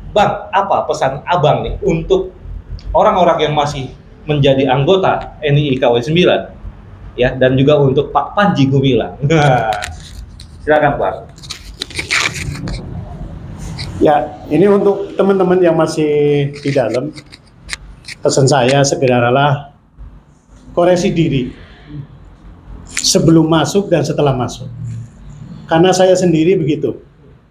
Bang, apa pesan Abang nih untuk orang-orang yang masih menjadi anggota NII KW 9 ya, dan juga untuk Pak Panji Gumilang. Silakan Bang. Ya, ini untuk teman-teman yang masih di dalam, pesan saya segeralah koreksi diri sebelum masuk dan setelah masuk. Karena saya sendiri begitu.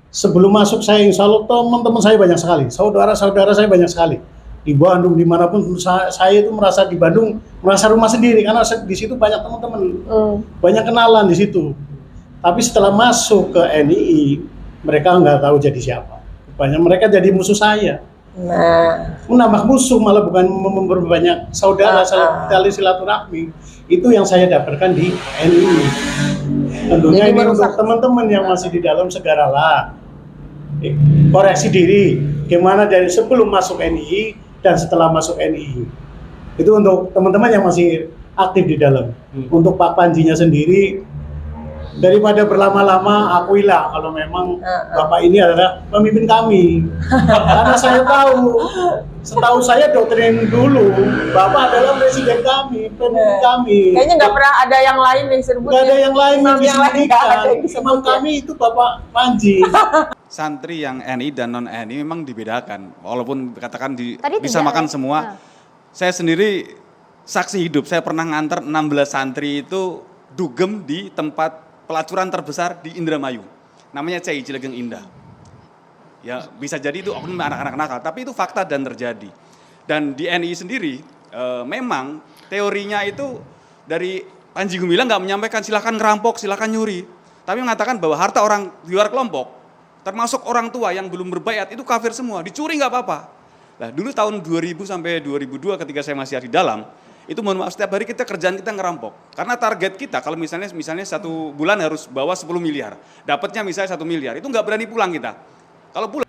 Sebelum masuk saya insya Allah teman-teman saya banyak sekali, saudara-saudara saya banyak sekali. Di Bandung, dimanapun saya itu merasa di Bandung, merasa rumah sendiri karena di situ banyak teman-teman, banyak kenalan di situ. Tapi setelah masuk ke NII, mereka nggak tahu jadi siapa. Banyak mereka jadi musuh saya. Menambah musuh malah bukan memperbanyak saudara, tali silaturahmi. Itu yang saya dapatkan di NII. Tentunya ini untuk teman-teman yang masih di dalam, segeralah koreksi diri. Gimana dari sebelum masuk NII dan setelah masuk NII. Itu untuk teman-teman yang masih aktif di dalam. Untuk Pak Panjinya sendiri, daripada berlama-lama, akuilah kalau memang Bapak ini adalah pemimpin kami. Karena saya tahu, setahu saya doktrin dulu, Bapak adalah presiden kami, pemimpin kami. Kayaknya nggak pernah ada yang lain yang disebut. Nggak ada yang lain yang disebutkan. Imam ya. kami itu Bapak Panji. Santri yang NI dan non NI memang dibedakan, walaupun katakan bisa tidak, makan semua. Saya sendiri saksi hidup, saya pernah nganter 16 santri itu dugem di tempat pelacuran terbesar di Indramayu, namanya CI Cilegeng Indah. Ya bisa jadi itu oknum anak-anak nakal, tapi itu fakta dan terjadi. Dan di NI sendiri memang teorinya itu dari Panji Gumilang nggak menyampaikan silakan ngerampok, silakan nyuri, tapi mengatakan bahwa harta orang di luar kelompok, termasuk orang tua yang belum berbaiat itu kafir semua, dicuri nggak apa-apa. Nah dulu tahun 2000 sampai 2002 ketika saya masih di dalam, itu mohon maaf setiap hari kerjaan kita ngerampok. Karena target kita kalau misalnya satu bulan harus bawa 10 miliar, dapatnya misalnya 1 miliar, itu nggak berani pulang kita. Kalau pulang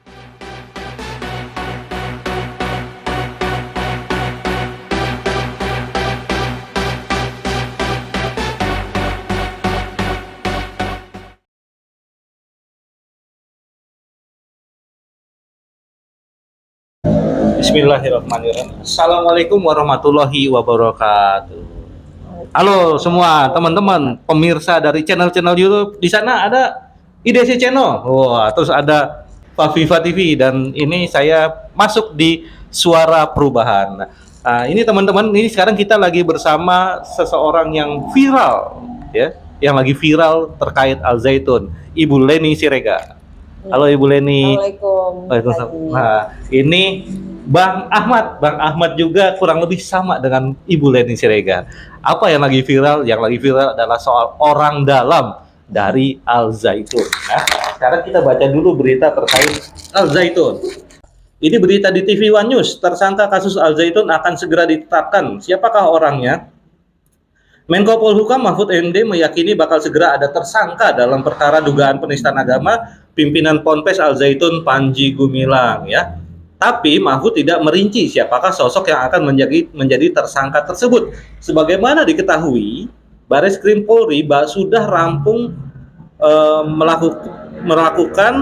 Bismillahirrahmanirrahim. Assalamualaikum warahmatullahi wabarakatuh. Halo semua teman-teman pemirsa dari channel-channel YouTube. Di sana ada IDC Channel. Wah, terus ada Faviva TV, dan ini saya masuk di Suara Perubahan. Nah, ini teman-teman, ini sekarang kita lagi bersama seseorang yang viral ya, yang lagi viral terkait Al Zaitun, Ibu Leni Siregar. Halo Ibu Leni. Waalaikumsalam. Nah, ini Bang Ahmad juga kurang lebih sama dengan Ibu Leni Siregar. Apa yang lagi viral? Yang lagi viral adalah soal orang dalam dari Al Zaitun. Nah, sekarang kita baca dulu berita terkait Al Zaitun. Ini berita di TV One News. Tersangka kasus Al Zaitun akan segera ditetapkan. Siapakah orangnya? Menko Polhukam Mahfud MD meyakini bakal segera ada tersangka dalam perkara dugaan penistaan agama pimpinan Ponpes Al Zaitun Panji Gumilang ya. Tapi Mahfud tidak merinci siapakah sosok yang akan menjadi tersangka tersebut. Sebagaimana diketahui, Bareskrim Polri sudah rampung melakukan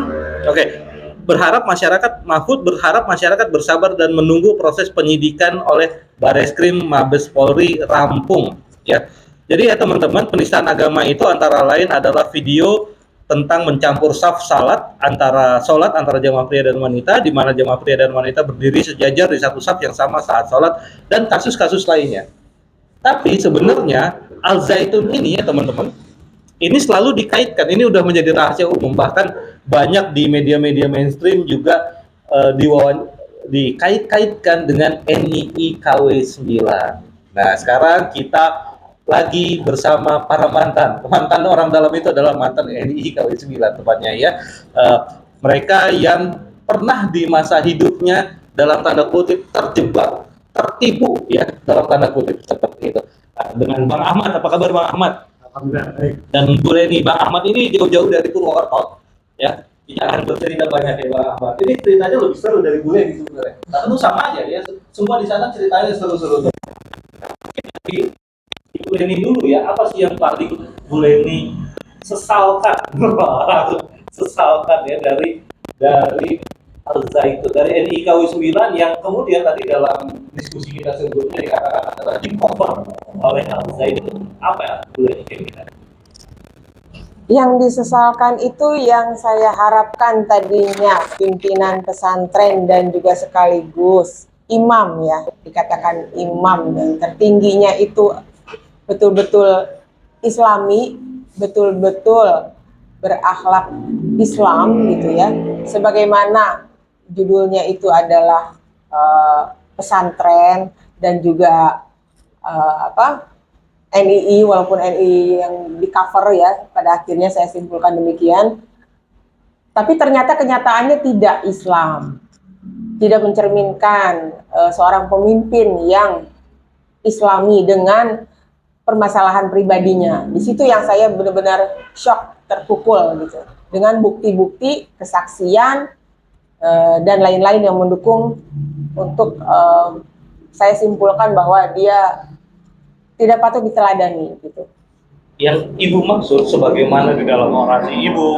Mahfud berharap masyarakat bersabar dan menunggu proses penyidikan oleh Bareskrim Mabes Polri rampung ya. Jadi ya teman-teman, penistaan agama itu antara lain adalah video tentang mencampur saf sholat antara jamaah pria dan wanita, di mana jamaah pria dan wanita berdiri sejajar di satu saf yang sama saat sholat, dan kasus-kasus lainnya. Tapi sebenarnya Al Zaitun ini ya teman-teman, ini selalu dikaitkan, ini udah menjadi rahasia umum, bahkan banyak di media-media mainstream juga dikait-kaitkan dengan NII KW 9. Nah sekarang kita lagi bersama para mantan orang dalam itu adalah mantan NII KW 9 tepatnya ya. Mereka yang pernah di masa hidupnya dalam tanda kutip terjebak, tertipu ya dalam tanda kutip seperti itu. Dengan Bang Ahmad, apa kabar Bang Ahmad? Alhamdulillah baik. Dan Bu Leni. Bang Ahmad ini jauh-jauh dari Purwokerto ya. Jangan bercerita banyak ya Bang Ahmad. Ini ceritanya lebih seru dari Bu Leni sebenarnya. Tapi itu sama aja ya. Semua di sana ceritanya seru-seru. Ibu Leni dulu ya, apa sih yang paling Bu Leni sesalkan ya dari Al-Zaitun dari NIKW 9 yang kemudian tadi dalam diskusi kita sebelumnya dikatakan adalah di cover oleh Al-Zaitun. Apa ya boleh kita? Yang disesalkan itu yang saya harapkan tadinya pimpinan pesantren dan juga sekaligus imam ya, dikatakan imam dan tertingginya itu betul-betul Islami, betul-betul berakhlak Islam gitu ya. Sebagaimana judulnya itu adalah pesantren dan juga NII, walaupun NII yang di cover ya, pada akhirnya saya simpulkan demikian. Tapi ternyata kenyataannya tidak Islam, tidak mencerminkan seorang pemimpin yang Islami dengan permasalahan pribadinya. Di situ yang saya benar-benar shock, terpukul gitu, dengan bukti-bukti, kesaksian dan lain-lain yang mendukung untuk saya simpulkan bahwa dia tidak patut diteladani gitu. Yang Ibu maksud sebagaimana di dalam orasi Ibu,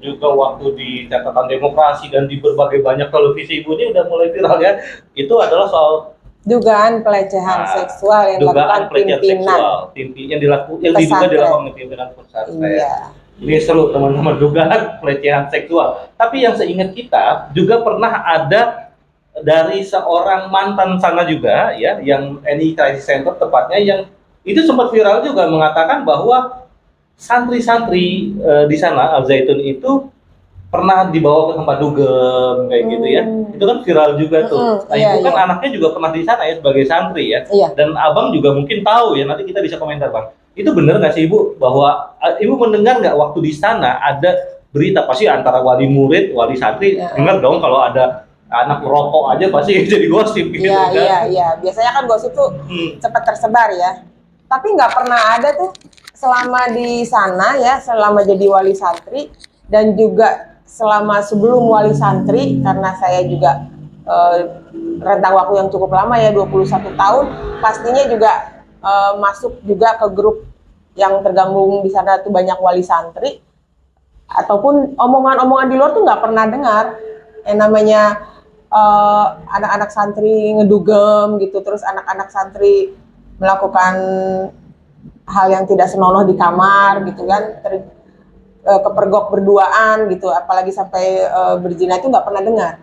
juga waktu di catatan demokrasi dan di berbagai banyak televisi Ibu ini udah mulai viral ya, itu adalah soal dugaan pelecehan seksual yang dilakukan pimpinan yang diduga dilakukan pimpinan pesantren. Iya. Ini seru teman-teman, dugaan pelecehan seksual. Tapi yang seingat kita juga pernah ada dari seorang mantan sana juga ya, yang NI Crisis Center tepatnya, yang itu sempat viral juga mengatakan bahwa santri-santri di sana Al-Zaitun itu pernah dibawa ke tempat dugem kayak gitu ya. Itu kan viral juga tuh. Nah, iya, Ibu kan iya. anaknya juga pernah di sana ya sebagai santri ya. Iya. Dan Abang juga mungkin tahu ya, nanti kita bisa komentar Bang. Itu benar nggak sih Ibu bahwa Ibu mendengar nggak waktu di sana ada berita pasti antara wali murid, wali santri dengar dong kalau ada anak merokok aja pasti jadi gosip gitu Iya, kan. iya. Biasanya kan gosip tuh cepat tersebar ya. Tapi nggak pernah ada tuh selama di sana ya, selama jadi wali santri dan juga selama sebelum wali santri, karena saya juga rentang waktu yang cukup lama ya, 21 tahun, pastinya juga masuk juga ke grup yang tergabung di sana tuh banyak wali santri, ataupun omongan-omongan di luar tuh nggak pernah dengar yang namanya anak-anak santri ngedugem gitu, terus anak-anak santri melakukan hal yang tidak senonoh di kamar gitu kan, kepergok berduaan gitu, apalagi sampai berzina, itu nggak pernah dengar.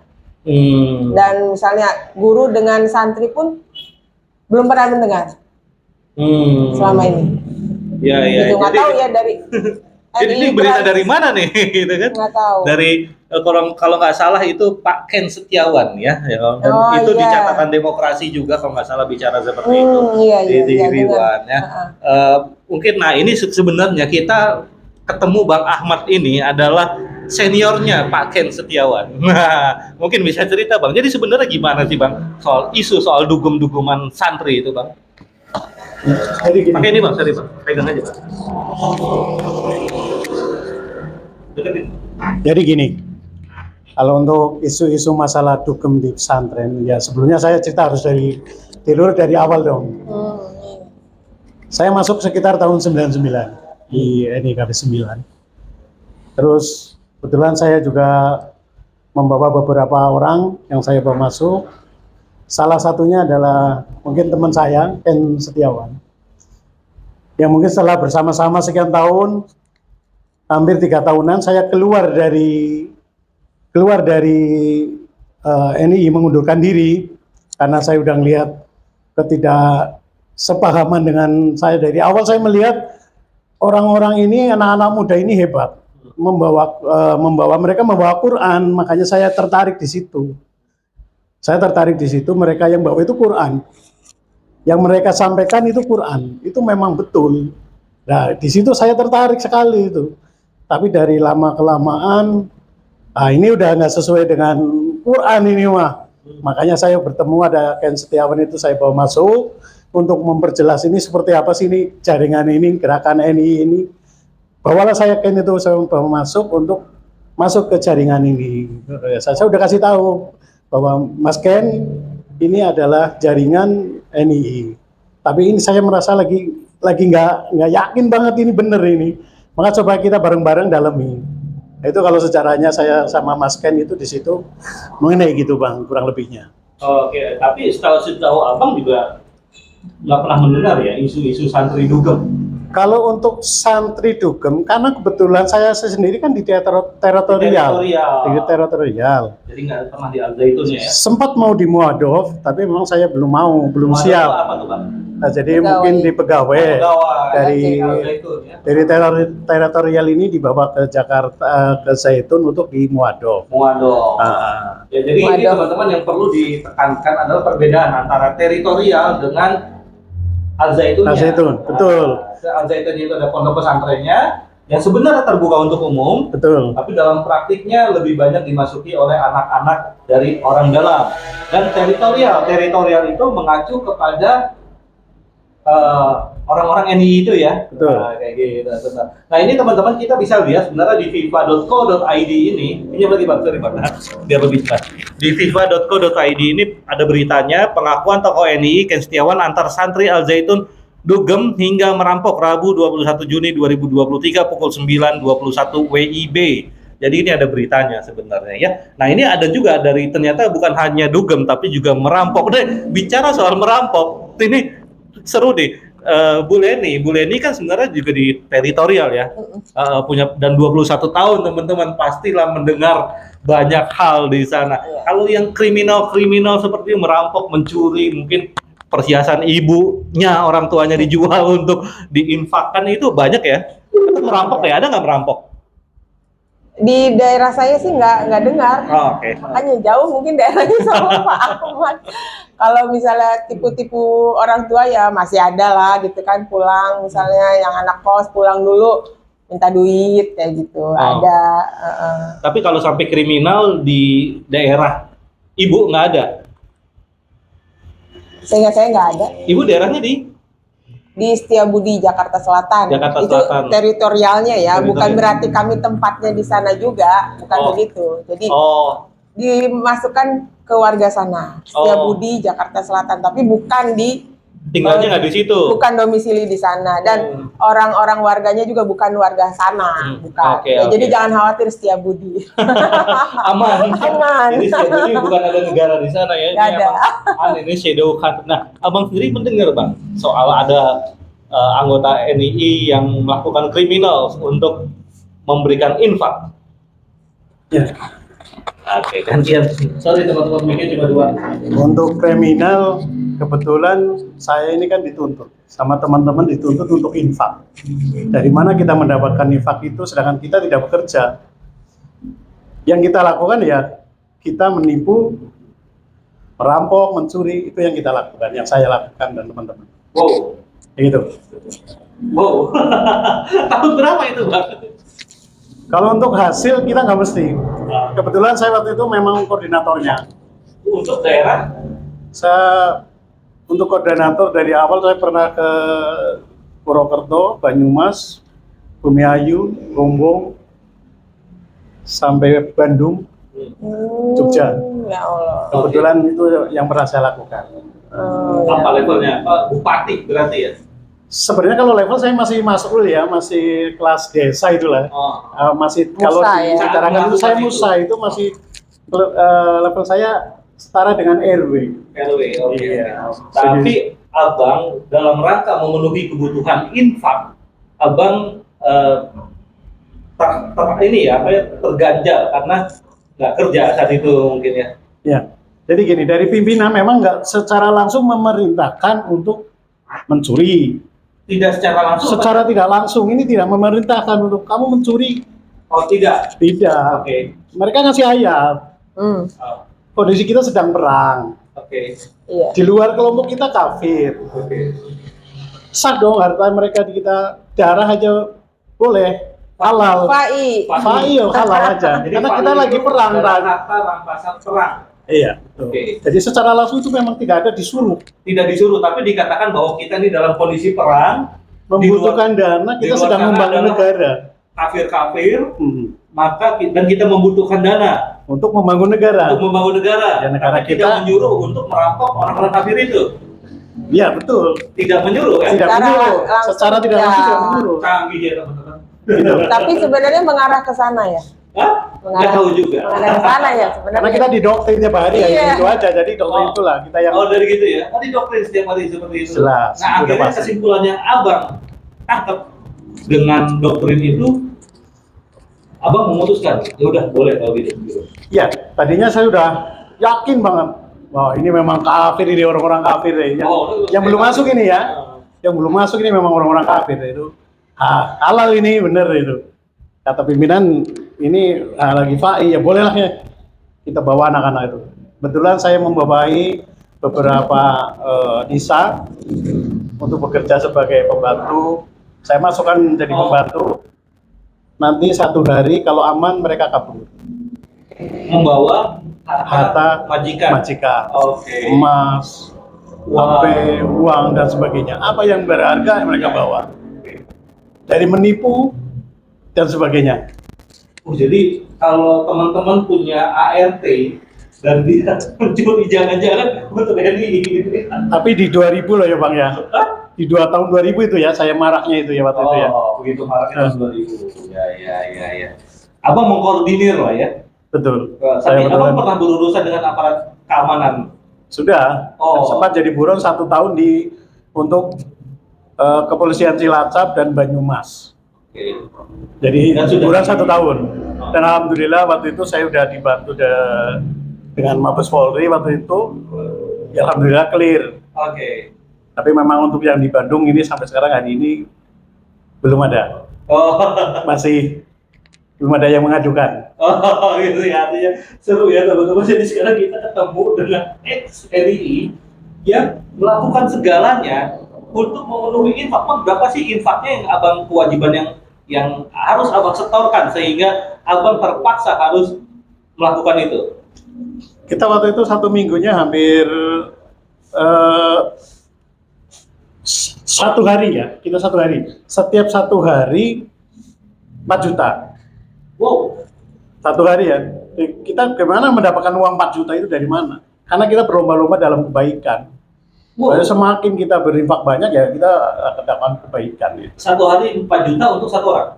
Dan misalnya guru dengan santri pun belum pernah mendengar selama ini. Ya, Gitu, nggak tahu ya dari jadi ini berita dari mana nih gitu kan? Nggak tahu. Dari kalau nggak salah itu Pak Ken Setiawan ya, dan itu di catatan demokrasi juga kalau nggak salah bicara seperti itu di Riwan ya. Mungkin nah ini sebenarnya kita ketemu Bang Ahmad ini adalah seniornya Pak Ken Setiawan. Nah, mungkin bisa cerita Bang. Jadi sebenarnya gimana sih Bang soal isu soal dugem-dugeman santri itu Bang? Jadi gini, Pakai ini Bang, sorry Bang, pegang aja Bang. Deketin. jadi gini, kalau untuk isu-isu masalah dugem di pesantren, ya sebelumnya saya cerita harus dari awal dong. Saya masuk sekitar tahun 99 di NIKW 9. Terus kebetulan saya juga membawa beberapa orang yang saya bawa masuk. Salah satunya adalah mungkin teman saya, Ken Setiawan, yang mungkin setelah bersama-sama sekian tahun, hampir 3 tahunan, saya keluar dari NII, mengundurkan diri karena saya udah melihat ketidaksepahaman dengan saya. Dari awal saya melihat orang-orang ini, anak-anak muda ini hebat, mereka membawa Quran, makanya saya tertarik di situ. Mereka yang bawa itu Quran, yang mereka sampaikan itu Quran, itu memang betul. Nah, di situ saya tertarik sekali itu. Tapi dari lama kelamaan, ini udah nggak sesuai dengan Quran ini mah. Makanya saya bertemu ada Ken Setiawan itu, saya bawa masuk untuk memperjelas ini seperti apa sih ini jaringan ini, gerakan NI ini. Bawalah saya Ken itu, saya bawa masuk untuk masuk ke jaringan ini. Saya udah kasih tahu bahwa Mas Ken ini adalah jaringan NII. Tapi ini saya merasa lagi nggak yakin banget ini bener ini. Maka coba kita bareng-bareng dalami. Itu kalau sejarahnya saya sama Mas Ken itu di situ mengenai gitu Bang, kurang lebihnya. Oke, tapi setahu abang juga nggak pernah mendengar ya isu-isu santri dugem. Kalau untuk santri dugem, karena kebetulan saya sendiri kan di teritorial. Di teritorial. Jadi nggak pernah di Al Zaitun ya? Sempat mau di Muadov, tapi memang saya belum Muadov siap. apa tuh, Bang? Nah, jadi Pegawai. mungkin di pegawai dari Al Zaitun ya. dari teritorial ini dibawa ke Jakarta ke Zaitun untuk di Muadov. Muadov. Ya, jadi ini Muadov. teman-teman yang perlu ditekankan adalah perbedaan antara teritorial dengan Al Zaitun. Al Zaitun, betul. Al Zaitun itu ada pondok pesantrennya yang sebenarnya terbuka untuk umum, Betul. tapi dalam praktiknya lebih banyak dimasuki oleh anak-anak dari orang dalam. Dan teritorial itu mengacu kepada orang-orang NI itu ya. Betul. Nah, kayak gitu. Nah, ini teman-teman kita bisa lihat sebenarnya di fifa.co.id ini lagi Bang, sorry Bang, biar lebih jelas. Di fifa.co.id ini ada beritanya pengakuan tokoh NI Ken Setiawan antar santri Al Zaitun dugem hingga merampok Rabu 21 Juni 2023 pukul 9.21 WIB. Jadi ini ada beritanya sebenarnya ya. Nah, ini ada juga dari ternyata bukan hanya dugem tapi juga merampok. Udah bicara soal merampok, ini seru deh. Bu Leni kan sebenarnya juga di teritorial ya, punya dan 21 tahun teman-teman pastilah mendengar banyak hal di sana. Kalau yang kriminal seperti merampok, mencuri, mungkin perhiasan ibunya orang tuanya dijual untuk diinfakkan itu banyak ya. Itu merampok ya, ada nggak merampok? Di daerah saya sih nggak dengar. Oh, oke. Makanya jauh mungkin daerahnya sama Pak Ahmad. Kalau misalnya tipu-tipu orang tua ya masih ada lah gitu kan, pulang misalnya yang anak kos pulang dulu minta duit kayak gitu, ada. Tapi kalau sampai kriminal di daerah ibu nggak ada? Seingat saya nggak ada. Ibu daerahnya di Setiabudi, Jakarta Selatan. Jakarta Itu Selatan. teritorialnya ya, Teritorial. bukan berarti kami tempatnya di sana juga, bukan Oh. begitu. Jadi Oh, dimasukkan ke warga sana, Setiabudi, Jakarta Selatan, tapi bukan tinggalnya nggak di situ. bukan domisili di sana, dan orang-orang warganya juga bukan warga sana, bukan. Oke, Ya, oke. jadi jangan khawatir Setiabudi. Aman. Aman. Jadi Setiabudi bukan ada negara di sana ya. Nggak ada. Ini shadow country. Nah, abang sendiri mendengar bang soal ada anggota NII yang melakukan kriminal untuk memberikan infak. Ya. Oke, gantian. Sorry teman-teman, mikir cuma dua. Untuk kriminal, kebetulan saya ini kan dituntut sama teman-teman, dituntut untuk infak. Dari mana kita mendapatkan infak itu sedangkan kita tidak bekerja? Yang kita lakukan ya kita menipu, merampok, mencuri, itu yang kita lakukan, yang saya lakukan dan teman-teman. Wow. Gitu. Wow. Tahun berapa itu bang? Kalau untuk hasil kita nggak mesti. Kebetulan saya waktu itu memang koordinatornya. Untuk daerah? Saya untuk koordinator dari awal saya pernah ke Purwokerto, Banyumas, Bumiayu, Gombong, sampai Bandung, Jogja. Ya Allah. Kebetulan itu yang pernah saya lakukan. Apa levelnya? Bupati berarti ya? Sebenarnya kalau level saya masih masuk dulu ya, masih kelas desa itulah. Masih Musa kalau ya? dibicarakan itu saya musa itu masih level saya setara dengan RW. RW, oke. Iya. Tapi abang dalam rangka memenuhi kebutuhan infak, abang terganjal karena nggak kerja saat itu mungkin ya. Ya, jadi gini, dari pimpinan memang nggak secara langsung memerintahkan untuk mencuri. Tidak secara langsung. Secara tidak langsung, ini tidak memerintahkan untuk kamu mencuri. Oh tidak. Tidak. Oke. Mereka ngasih ayat. Hmm, Oh, Kondisi kita sedang perang. Oke. iya. Di luar kelompok kita kafir. Oke. Sah dong harta mereka di kita. Darah aja boleh. Halal. Fai. Fai halal aja. Karena kita lagi perang. Harta rampasan perang. Iya. Betul. Oke. Jadi secara langsung itu memang tidak ada disuruh. Tidak disuruh, tapi dikatakan bahwa kita ini dalam kondisi perang, Membutuhkan dana, di kita luar sedang sana membangun adalah negara. kafir-kafir, Hmm. maka dan kita membutuhkan dana Untuk membangun negara. untuk membangun negara. Ya, negara Tapi tidak kita- menyuruh untuk merampok orang-orang kafir itu. Iya betul. Tidak menyuruh kan? Tidak Secara menyuruh. langsung Secara tidak langsung tidak. tidak menyuruh. Canggih ya teman-teman. Gitu. Tapi sebenarnya mengarah ke sana ya. Hah? Nggak tahu juga. Mengarah ke sana ya Karena sebenarnya. kita didoktrin tiap hari ya Iya. itu aja. Jadi doktrin itulah kita yang Oh dari gitu ya? Oh di doktrin setiap hari seperti itu. Jelas, Nah itu udah akhirnya pasti. kesimpulan yang abang tangkap dengan doktrin itu, abang memutuskan, ya udah boleh kalau gitu. ya tadinya saya udah yakin banget. Wah ini memang kafir ini orang-orang kafir ya. Yang belum masuk ini ya. Yang belum masuk ini memang orang-orang kafir itu. Halal ini bener itu. Kata pimpinan ini lagi fa'i ya bolehlah ya kita bawa anak-anak itu. Kebetulan saya membawahi beberapa nisa untuk bekerja sebagai pembantu. Saya masukkan jadi pembantu. Nanti satu hari kalau aman mereka kabur. Membawa Harta majikan. Oke. Emas, Wow. HP, uang dan sebagainya. Apa yang berharga mereka bawa. Dari menipu dan sebagainya. Oh, jadi kalau teman-teman punya ART dan dia mencuri jangan-jangan untuk NI gitu ya. Tapi di 2000 loh ya Bang ya. Di 2 tahun 2000 itu ya saya marahnya itu ya waktu itu ya. Oh, begitu maraknya tahun 2000. Ya. Abang mengkoordinir lah ya. Betul. Tapi abang betulan. pernah berurusan dengan aparat keamanan. Sudah. Oh. Sempat jadi buron 1 tahun untuk kepolisian Cilacap dan Banyumas. Oke. Jadi Dan sudah buron di- 1 tahun. Dan alhamdulillah waktu itu saya sudah dibantu dengan Mabes Polri waktu itu. Ya, alhamdulillah clear. Oke. Tapi memang untuk yang di Bandung ini sampai sekarang hari ini belum ada. Oh. Belum ada yang mengajukan. Oh, gitu ya, artinya seru ya teman-teman. Jadi sekarang kita ketemu dengan ex RI yang melakukan segalanya untuk memenuhi infak. Bang, berapa sih infaknya yang abang kewajiban yang harus abang setorkan sehingga abang terpaksa harus melakukan itu? Kita waktu itu 1 minggunya hampir 1 hari ya. Kita 1 hari. Setiap 1 hari 4 juta. Wow. 1 hari ya. Kita gimana mendapatkan uang 4 juta itu dari mana? Karena kita berlomba-lomba dalam kebaikan. Wow. Semakin kita berinfak banyak ya kita akan mendapatkan kebaikan. Gitu. 1 hari 4 juta untuk 1 orang.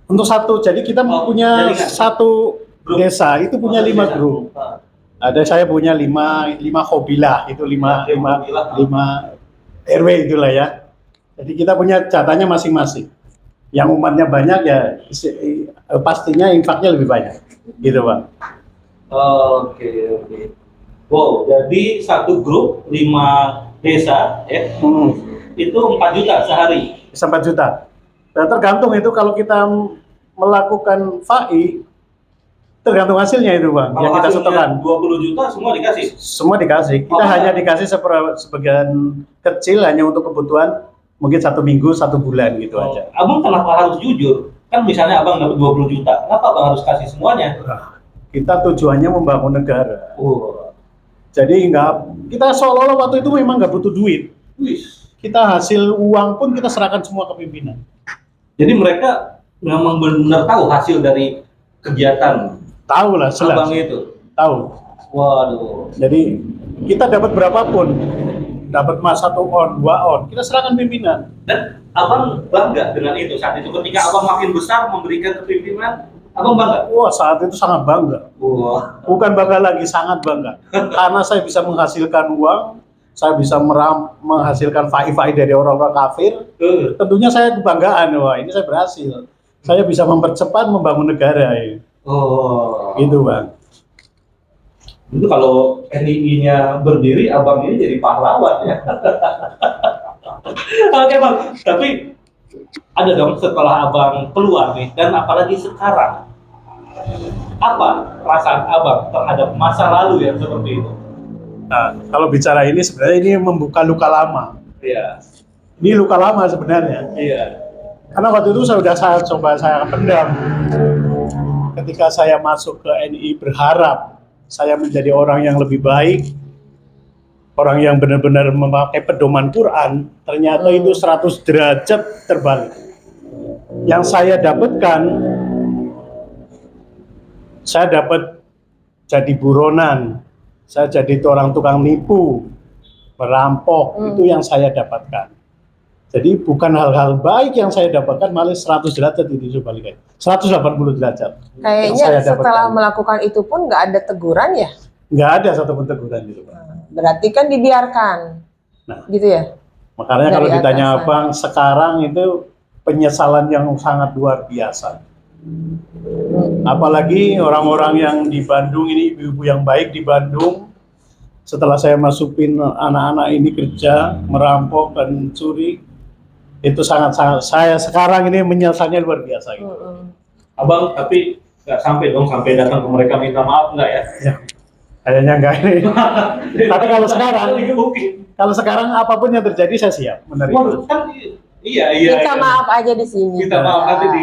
Untuk jadi kita Oh, punya jaringan. 1 Grup. desa itu punya 5 Desa. grup. Ah. Ada saya punya 5 hobilah itu 5 RW itulah ya. Jadi kita punya jatahnya masing-masing. Yang umatnya banyak ya pastinya infaknya lebih banyak. Gitu, Bang. Oke. Wow, jadi 1 grup 5 desa ya. Itu 4 juta sehari. Bisa 4 juta. Dan tergantung itu kalau kita melakukan FAI tergantung hasilnya itu, Bang. Kalau Yang kita hasilnya setorkan. 20 juta semua dikasih. Semua dikasih. Kita Oh, hanya dikasih sebagian kecil hanya untuk kebutuhan mungkin 1 minggu, 1 bulan gitu aja. Abang kenapa harus jujur? Kan misalnya abang dapat 20 juta, kenapa abang harus kasih semuanya? Kita tujuannya membangun negara. Oh, Jadi kita seolah-olah waktu itu memang nggak butuh duit. wis. Kita hasil uang pun kita serahkan semua ke pimpinan. Jadi mereka memang benar-benar tahu hasil dari kegiatan Tahu lah, abang jelas. itu. Tahu. Waduh. Jadi kita dapat berapapun, dapat emas 1 on, 2 on, kita serahkan pimpinan. Dan abang bangga dengan itu saat itu. Ketika abang makin besar memberikan ke pimpinan, abang bangga. Wah, saat itu sangat bangga. Wah. Bukan bangga lagi, sangat bangga. Karena saya bisa menghasilkan uang, saya bisa menghasilkan fai dari orang-orang kafir. Tentunya saya kebanggaan, wah ini saya berhasil. Saya bisa mempercepat membangun negara. Ya. Oh. Gitu, Bang. Itu kalau NII-nya berdiri, abang ini jadi pahlawan ya. Oke bang, tapi ada dong setelah abang keluar nih, dan apalagi sekarang, apa perasaan abang terhadap masa lalu yang seperti itu? Nah, kalau bicara ini sebenarnya ini membuka luka lama. Iya, Ini luka lama sebenarnya. iya. Karena waktu itu saya coba saya pendam. Ketika saya masuk ke NI berharap saya menjadi orang yang lebih baik, orang yang benar-benar memakai pedoman Quran, ternyata itu 100 derajat terbalik. Yang saya dapatkan, saya dapat jadi buronan, saya jadi orang tukang nipu, merampok, itu yang saya dapatkan. Jadi bukan hal-hal baik yang saya dapatkan, malah 100 derajat itu sebaliknya. 180 derajat. yang Kayaknya saya setelah dapatkan. melakukan itu pun nggak ada teguran ya? Nggak ada satupun teguran gitu, Pak. Berarti kan dibiarkan, Nah. gitu ya? Makanya Dari kalau ditanya atasan. Abang, sekarang itu penyesalan yang sangat luar biasa. Apalagi orang-orang yang di Bandung ini, ibu-ibu yang baik di Bandung, setelah saya masukin anak-anak ini kerja, merampok dan curi, itu sangat-sangat, saya sekarang ini menyesalnya luar biasa gitu. Abang tapi nggak sampai dong sampai datang ke mereka minta maaf nggak ya? Ya, kayaknya enggak ini. Tapi kalau sekarang apapun yang terjadi saya siap menerima. Waduh, kan iya. Minta maaf aja di sini. Minta maaf nanti di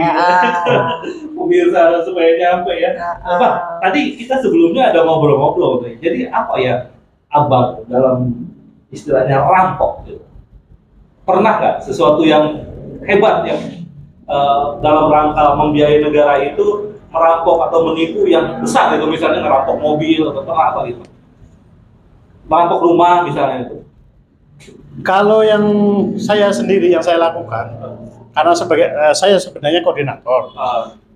pemirsa supaya nyampe ya. Abang, tadi kita sebelumnya ada ngobrol-ngobrol nih. Jadi apa ya Abang dalam istilahnya rampok gitu? Pernah nggak sesuatu yang hebat yang dalam rangka membiayai negara itu merampok atau menipu yang besar itu, misalnya ngerampok mobil atau apa gitu, merampok rumah misalnya itu? Kalau yang saya sendiri yang saya lakukan, karena sebagai saya sebenarnya koordinator.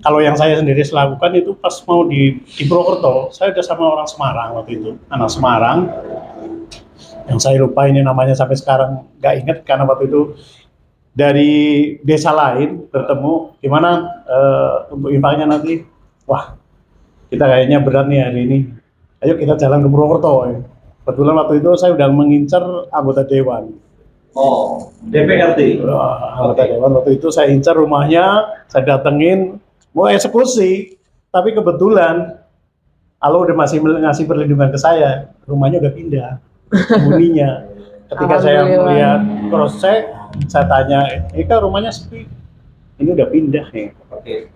Kalau yang saya sendiri lakukan itu pas mau di Purwokerto, saya udah sama orang Semarang waktu itu, anak Semarang. Yang saya lupa ini namanya sampai sekarang nggak ingat karena waktu itu dari desa lain bertemu, gimana untuk infaknya nanti, wah kita kayaknya berat nih hari ini, ayo kita jalan ke Purwokerto. Kebetulan waktu itu saya udah mengincar anggota dewan. Oh, DPRD. Anggota dewan waktu itu saya incar rumahnya, saya datengin, mau eksekusi, tapi kebetulan Allah udah masih ngasih perlindungan ke saya, rumahnya udah pindah, penghuninya. Ketika saya melihat cross check, saya tanya, ini kan rumahnya sepi, ini udah pindah nih. Oke.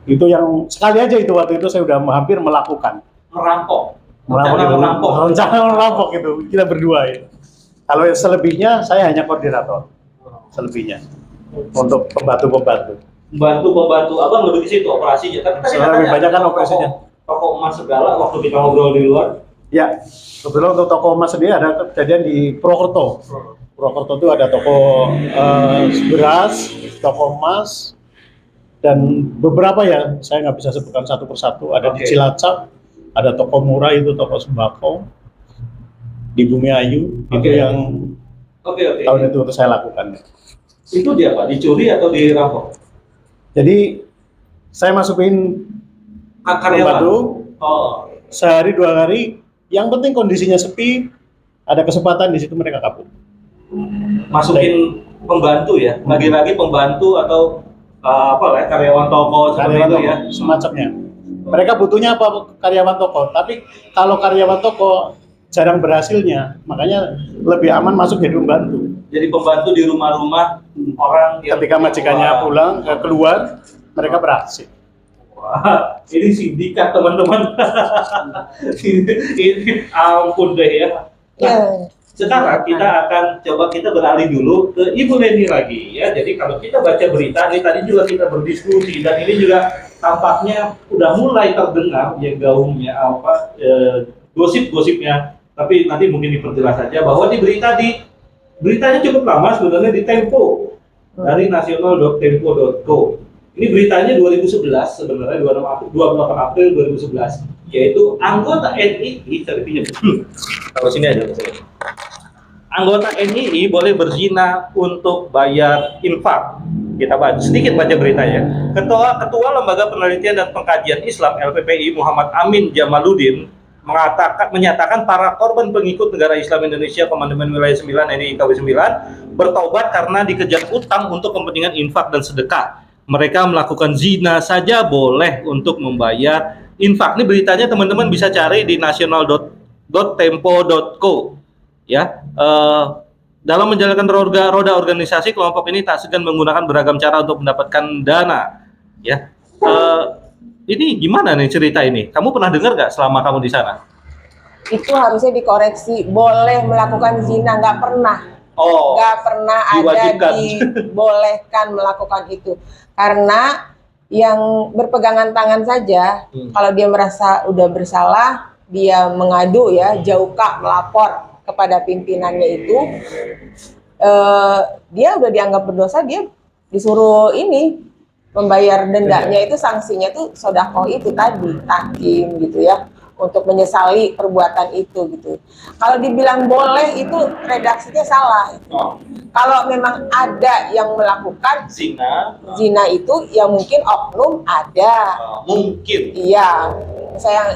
Itu yang sekali aja itu waktu itu saya udah hampir melakukan. Merampok. Rencana merampok itu kita berdua ya. Kalau selebihnya saya hanya koordinator, selebihnya untuk pembantu. Membantu abang lebih ke situ operasinya. Tapi tadi Lebih banyak kan operasinya. Toko emas segala waktu kita ngobrol di luar. Ya, kebetulan untuk toko emas sendiri ada kejadian di Purwokerto. Purwokerto itu ada toko beras, toko emas, dan beberapa ya, saya nggak bisa sebutkan satu persatu. Ada di Cilacap, ada toko murah itu toko sembako di Bumi Ayu. Itu yang tahun itu saya lakukan. Itu dia Pak, dicuri atau dirampok? Jadi saya masukin pembantu sehari 2 hari, yang penting kondisinya sepi, ada kesempatan di situ mereka kabur. Masukin pembantu ya, lagi-lagi pembantu atau karyawan toko seperti itu ya, semacamnya. Mereka butuhnya apa karyawan toko, tapi kalau karyawan toko jarang berhasilnya, makanya lebih aman masuk jadi pembantu. Jadi pembantu di rumah-rumah orang yang Ketika majikannya pulang keluar, mereka berhasil. Wah, ini sindikat teman-teman. ini ampun deh ya. Nah, sekarang kita akan coba kita beralih dulu ke Ibu Leni lagi ya. Jadi kalau kita baca berita, ini tadi juga kita berdiskusi dan ini juga tampaknya udah mulai terdengar ya gaungnya gosip-gosipnya. Tapi nanti mungkin diperjelas saja bahwa di beritanya cukup lama sebenarnya di Tempo dari nasional.tempo.co. Ini beritanya 2011 sebenarnya 28 April 2011, yaitu anggota NII, saya pinjam kalau sini aja. Anggota NII boleh berzina untuk bayar infak. Kita sedikit baca beritanya. Ketua Lembaga Penelitian dan Pengkajian Islam LPPI Muhammad Amin Jamaluddin menyatakan para korban pengikut Negara Islam Indonesia Komandemen Wilayah 9 NII KW 9 bertaubat karena dikejar utang untuk kepentingan infak dan sedekah. Mereka melakukan zina saja boleh untuk membayar infak. Ini beritanya teman-teman bisa cari di nasional.tempo.co ya. Dalam menjalankan roda organisasi, kelompok ini tak segan menggunakan beragam cara untuk mendapatkan dana ya. Ini gimana nih cerita ini? Kamu pernah dengar nggak selama kamu di sana? Itu harusnya dikoreksi. Boleh melakukan zina, nggak pernah. Nggak pernah ada dibolehkan melakukan itu. Karena yang berpegangan tangan saja, kalau dia merasa udah bersalah, dia mengadu ya, jauka melapor kepada pimpinannya itu. dia udah dianggap berdosa, dia disuruh ini membayar dendanya, itu sanksinya tuh sodakoh itu tadi, tahkim gitu ya, untuk menyesali perbuatan itu gitu. Kalau dibilang boleh itu redaksinya salah. Oh, Kalau memang ada yang melakukan zina, itu ya mungkin oknum ada. mungkin. Iya,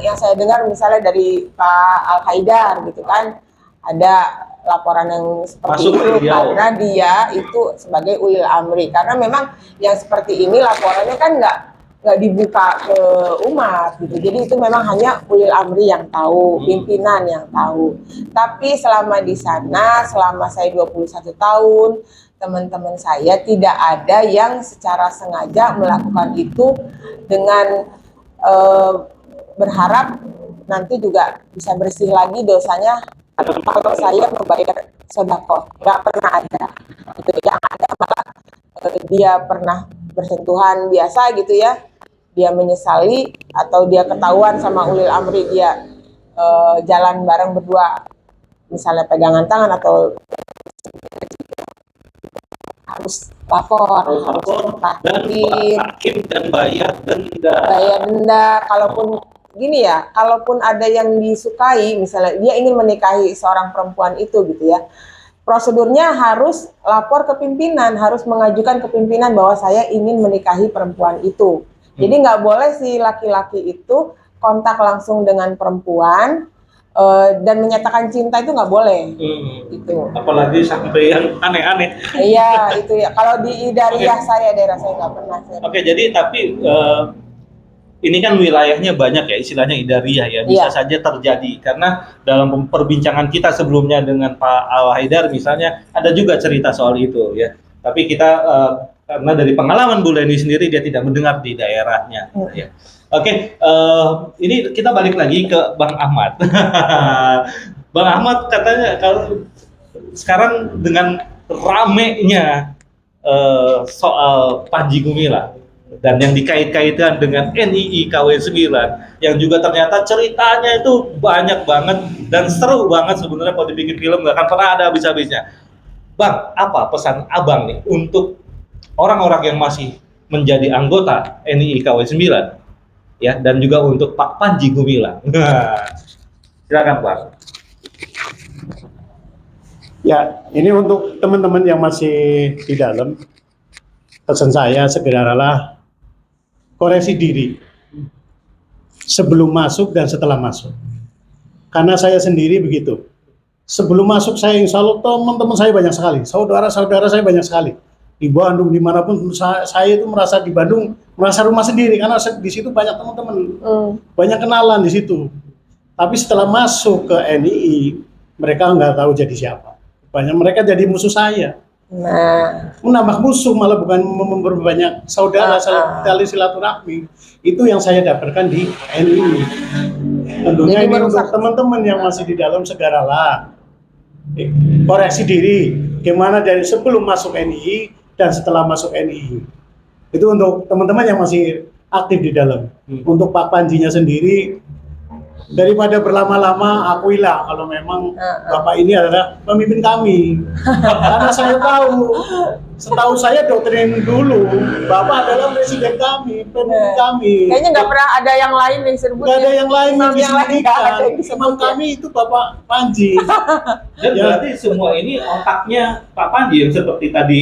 yang saya dengar misalnya dari Pak Al Haidar gitu kan, ada laporan yang seperti Masuk itu beliau. karena dia itu sebagai ulil amri. Karena memang yang seperti ini laporannya kan nggak dibuka ke umat gitu. Jadi itu memang hanya ulil amri yang tahu, pimpinan yang tahu. Tapi selama di sana, selama saya 21 tahun, teman-teman saya tidak ada yang secara sengaja melakukan itu dengan berharap nanti juga bisa bersih lagi dosanya kalau saya membayar sedekah. Nggak pernah ada. Itu yang ada malah dia pernah bersentuhan biasa gitu ya, dia menyesali atau dia ketahuan sama ulil amri, dia jalan bareng berdua misalnya pegangan tangan atau harus lapor, Hakim dan bayar denda. bayar denda. Kalaupun gini ya, kalaupun ada yang disukai, misalnya dia ingin menikahi seorang perempuan itu gitu ya, prosedurnya harus lapor ke pimpinan, harus mengajukan ke pimpinan bahwa saya ingin menikahi perempuan itu. Jadi nggak boleh si laki-laki itu kontak langsung dengan perempuan dan menyatakan cinta, itu nggak boleh. Gitu. Apalagi sampai yang aneh-aneh. Iya, itu ya. Kalau di daerah saya nggak pernah. Oke, jadi tapi ini kan wilayahnya banyak ya, istilahnya idariah ya, bisa Iya. saja terjadi karena dalam perbincangan kita sebelumnya dengan Pak Al Haidar misalnya ada juga cerita soal itu ya. Tapi kita karena dari pengalaman Bu Leni sendiri dia tidak mendengar di daerahnya. Ya. Oke, ini kita balik lagi ke Bang Ahmad. Bang Ahmad katanya kalau sekarang dengan ramenya soal Panji Gumilang dan yang dikait-kaitkan dengan NII KW 9 yang juga ternyata ceritanya itu banyak banget dan seru banget sebenarnya, kalau dibikin film nggak akan pernah ada habis-habisnya. Bang, apa pesan Abang nih untuk orang-orang yang masih menjadi anggota NII KW 9 ya, dan juga untuk Pak Panji Gumilang? Silakan Bang. Ya, ini untuk teman-teman yang masih di dalam, pesan saya segeralah koreksi diri sebelum masuk dan setelah masuk. Karena saya sendiri begitu. Sebelum masuk saya insya Allah teman-teman saya banyak sekali, saudara-saudara saya banyak sekali. Di Bandung, dimanapun saya itu merasa di Bandung, merasa rumah sendiri karena di situ banyak teman-teman, banyak kenalan di situ. Tapi setelah masuk ke NII, mereka nggak tahu jadi siapa. Banyak mereka jadi musuh saya. Nah, Menambah musuh malah, bukan memperbanyak saudara, tali silaturahmi. Itu yang saya dapatkan di NII. Tentunya Jadi ini untuk merusak. teman-teman yang masih di dalam, segeralah koreksi diri. Gimana dari sebelum masuk NII dan setelah masuk NII. Itu untuk teman-teman yang masih aktif di dalam. Untuk Pak Panjinya sendiri, daripada berlama-lama, akuilah kalau memang Bapak ini adalah pemimpin kami. Karena saya tahu, setahu saya doktrin dulu, Bapak adalah presiden kami, pemimpin kami. Kayaknya nggak pernah ada yang lain yang disebut. Nggak ada yang lain Imam yang lain nggak ada yang Imam disebut ya. kami itu Bapak Panji. Dan Ya. berarti semua ini otaknya Pak Panji yang seperti tadi.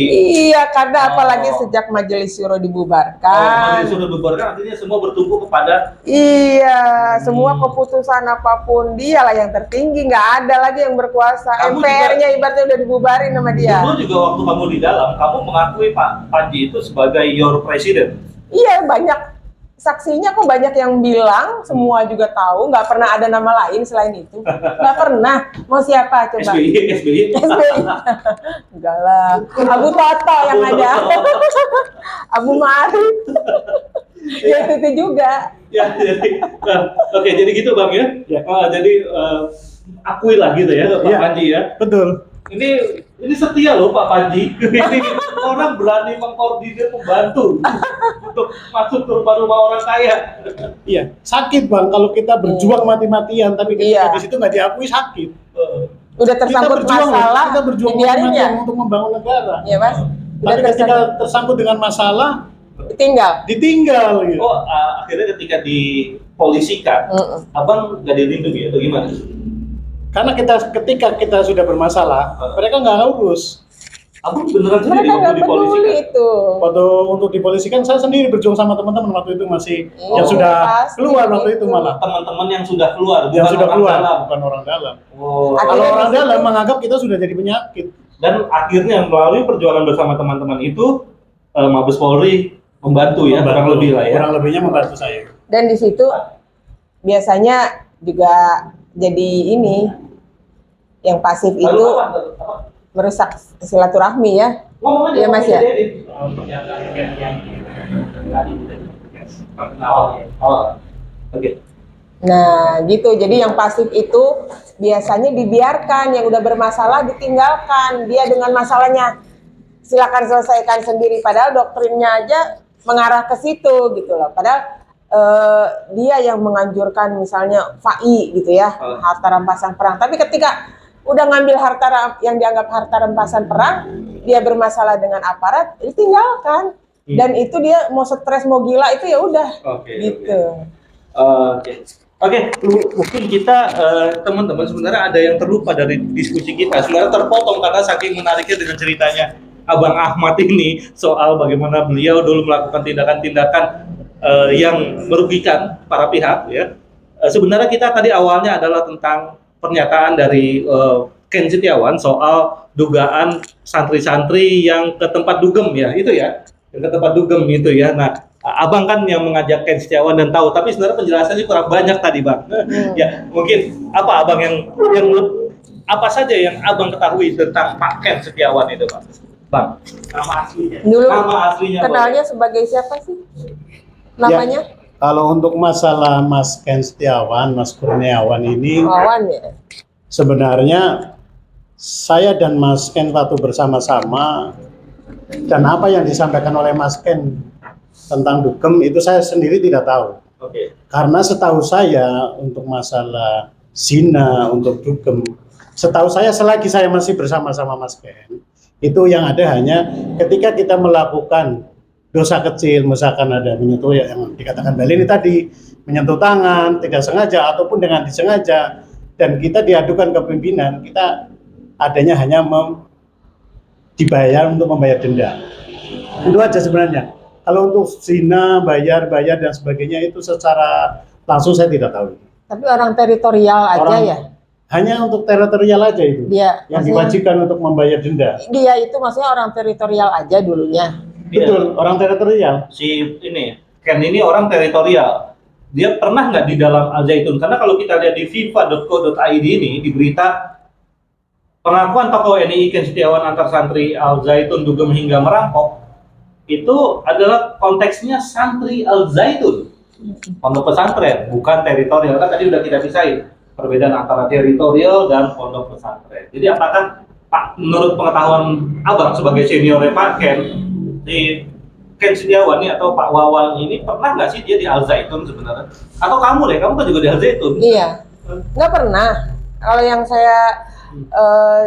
Iya, karena Oh. apalagi sejak majelis syuro Kalau dibubarkan. sudah dibubarkan artinya semua bertumbuh kepada Iya, semua keputusan apapun dialah yang tertinggi, nggak ada lagi yang berkuasa. Kamu MPR-nya ibaratnya udah dibubarin sama dia. dulu juga waktu kamu di dalam, kamu mengakui Pak Panji itu sebagai your president. Iya, banyak saksinya kok, banyak yang bilang, semua juga tahu, nggak pernah ada nama lain selain itu. Nggak pernah. Mau siapa coba? SBY. SBY. Enggak lah. Abu Toto yang ada. Abu Mari. Ya itu juga. Ya, jadi, oke, jadi gitu Bang ya. Ya. Jadi akui lah gitu ya Pak Ya. Panji ya. Betul. Ini setia loh Pak Panji. Ini orang berani mengkoordinir pembantu untuk masuk ke rumah-rumah orang kaya. Iya, sakit Bang kalau kita berjuang mati-matian tapi ketika Iya. di situ nggak diakui, sakit. Udah tersangkut masalah, kita berjuang dibiarin ya? untuk membangun negara. Ya Mas, udah Tapi ketika tersangkut dengan masalah, tinggal. ditinggal gitu. Oh, akhirnya ketika dipolisikan, abang nggak dilindungi atau gimana? Karena ketika kita sudah bermasalah, mereka nggak urus. Abang beneran sendiri Mereka waktu nggak peduli dipolisikan? itu. Waktu untuk dipolisikan saya sendiri berjuang sama teman-teman waktu itu masih Oh, yang sudah pasti keluar waktu itu gitu. malah. Teman-teman yang sudah keluar, Yang bukan sudah orang keluar, dalam. bukan orang dalam. Oh. Akhirnya Kalau orang di situ- dalam menganggap kita sudah jadi penyakit. Dan akhirnya melalui perjuangan bersama teman-teman itu, Mabes Polri membantu ya, kurang lebih lah ya. Kurang lebihnya membantu saya. Dan di situ biasanya juga jadi ini yang pasif Lalu itu apa? merusak silaturahmi ya. Ngomong aja. Iya, Mas, ya? Oh, oke. Nah, gitu. Jadi yang pasif itu biasanya dibiarkan, yang udah bermasalah ditinggalkan. Dia dengan masalahnya silakan selesaikan sendiri. Padahal doktrinnya aja mengarah ke situ gitu loh. Padahal dia yang menganjurkan misalnya FAI gitu ya, harta rampasan perang. Tapi ketika udah ngambil yang dianggap harta rampasan perang, dia bermasalah dengan aparat, ditinggalkan. Dan itu dia mau stres mau gila itu ya udah gitu. Oke, mungkin kita teman-teman sebenarnya ada yang terlupa dari diskusi kita. Sebenarnya terpotong karena saking menariknya dengan ceritanya Abang Ahmad ini soal bagaimana beliau dulu melakukan tindakan-tindakan yang merugikan para pihak. Ya, sebenarnya kita tadi awalnya adalah tentang pernyataan dari Ken Setiawan soal dugaan santri-santri yang ke tempat dugem ya, itu ya, yang ke tempat dugem itu ya. Nah, Abang kan yang mengajak Ken Setiawan dan tahu, tapi sebenarnya penjelasannya kurang banyak tadi, Bang. Ya, mungkin apa Abang yang apa saja yang Abang ketahui tentang Pak Ken Setiawan itu, Bang? Bang, nama aslinya. Dulu Nama aslinya, kenalnya sebagai siapa sih? Namanya? Ya, kalau untuk masalah Mas Ken Setiawan, Mas Kurniawan ini Wawan ya. sebenarnya saya dan Mas Ken waktu bersama-sama, dan apa yang disampaikan oleh Mas Ken tentang dugem itu saya sendiri tidak tahu. Oke. Karena setahu saya untuk masalah zina, untuk dugem, setahu saya selagi saya masih bersama-sama Mas Ken, itu yang ada hanya ketika kita melakukan dosa kecil, misalkan ada menyentuh yang dikatakan Bali ini tadi, menyentuh tangan, tidak sengaja ataupun dengan disengaja, dan kita diadukan ke pimpinan, kita adanya hanya dibayar untuk membayar denda. Itu aja sebenarnya. Kalau untuk zina, bayar dan sebagainya itu secara langsung saya tidak tahu. Tapi orang teritorial aja ya. Hanya untuk teritorial aja itu. Dia yang maksudnya- diwajibkan untuk membayar denda. Dia itu maksudnya orang teritorial aja dulunya. Betul, orang teritorial. Si ini Ken ini orang teritorial. Dia pernah nggak di dalam Al Zaitun? Karena kalau kita lihat di fifa.co.id ini di berita pengakuan tokoh NII Ken Setiawan antar santri Al Zaitun dugem hingga merampok, itu adalah konteksnya santri Al Zaitun, pondok pesantren, bukan teritorial. Kan tadi udah kita pisahin perbedaan antara teritorial dan pondok pesantren. Jadi apakah Pak, menurut pengetahuan Abang sebagai seniornya Pak Ken, di Ken Setiawan ini atau Pak Wawan ini pernah nggak sih dia di Al Zaitun sebenarnya? Atau kamu deh, kamu kan juga di Al Zaitun? Iya, nggak pernah. Kalau yang saya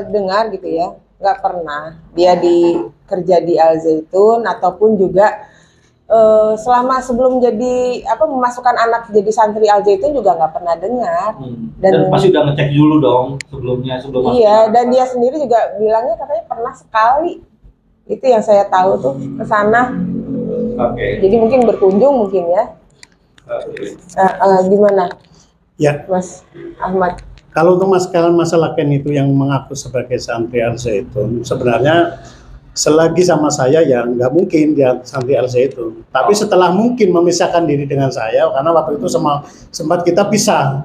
dengar gitu ya, nggak pernah dia kerja di Al Zaitun ataupun juga selama sebelum jadi memasukkan anak jadi santri Al Zaitun juga nggak pernah dengar. Dan pasti udah ngecek dulu dong sebelum masuk. Iya, dan dia sendiri juga bilangnya katanya pernah sekali. Itu yang saya tahu tuh ke sana. Oke. Jadi mungkin berkunjung mungkin ya. Gimana, Ya, Mas Ahmad? kalau untuk masalah Ken itu yang mengaku sebagai santri Al Zaitun, sebenarnya selagi sama saya ya nggak mungkin dia santri Al Zaitun. Tapi setelah mungkin memisahkan diri dengan saya, karena waktu itu sempat kita pisah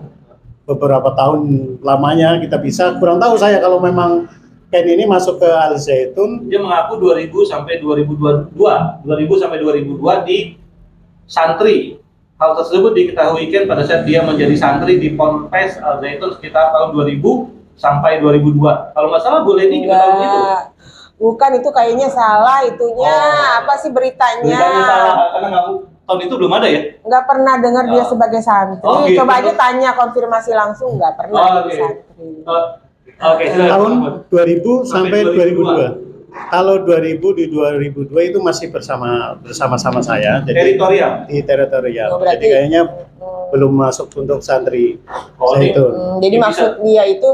beberapa tahun lamanya kita pisah. Kurang tahu saya kalau memang Ken ini masuk ke Al Zaitun. Dia mengaku 2000 sampai 2002 di santri. Hal tersebut diketahui Ken pada saat dia menjadi santri di Ponpes Al Zaitun sekitar tahun 2000 sampai 2002. Kalau nggak salah boleh ini juga tahun itu. Bukan, itu kayaknya salah itunya. Apa sih beritanya? Beritanya salah karena tahun itu belum ada ya. Nggak pernah dengar dia sebagai santri. Oh, gitu. Coba aja tanya konfirmasi langsung, nggak pernah jadi Oke. santri. Oke, silakan, Tahun Ahmad. 2000 sampai Sampai 2002. Kalau 2000 di 2002 itu masih bersama-sama saya, jadi Teritorial. di teritorial. Oh, berarti- Jadi kayaknya belum masuk untuk santri Oh, ini- Zaitun. Jadi Bisa. maksud dia itu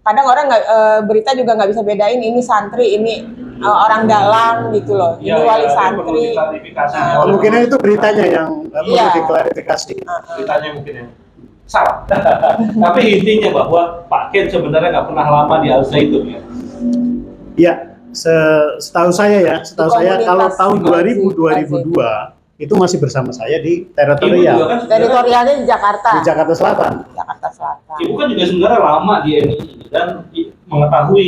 kadang orang nggak berita juga nggak bisa bedain ini santri, ini orang dalam gitu loh. Ini Iya, wali iya, santri. perlu diklarifikasi. Nah, Kemungkinan itu beritanya yang perlu Iya. diklarifikasi. Beritanya mungkin yang salah. Tapi intinya bahwa Pak Ken sebenarnya nggak pernah lama di Al Zaitun ya. Ya, setahu saya Di kalau komunitas tahun Al-Zaitun. 2002 itu masih bersama saya di Ibu juga teritorial kan sebenarnya- Teritorialnya di Jakarta. di Jakarta Selatan. Jakarta Selatan. Ibu kan juga sebenarnya lama di NII dan mengetahui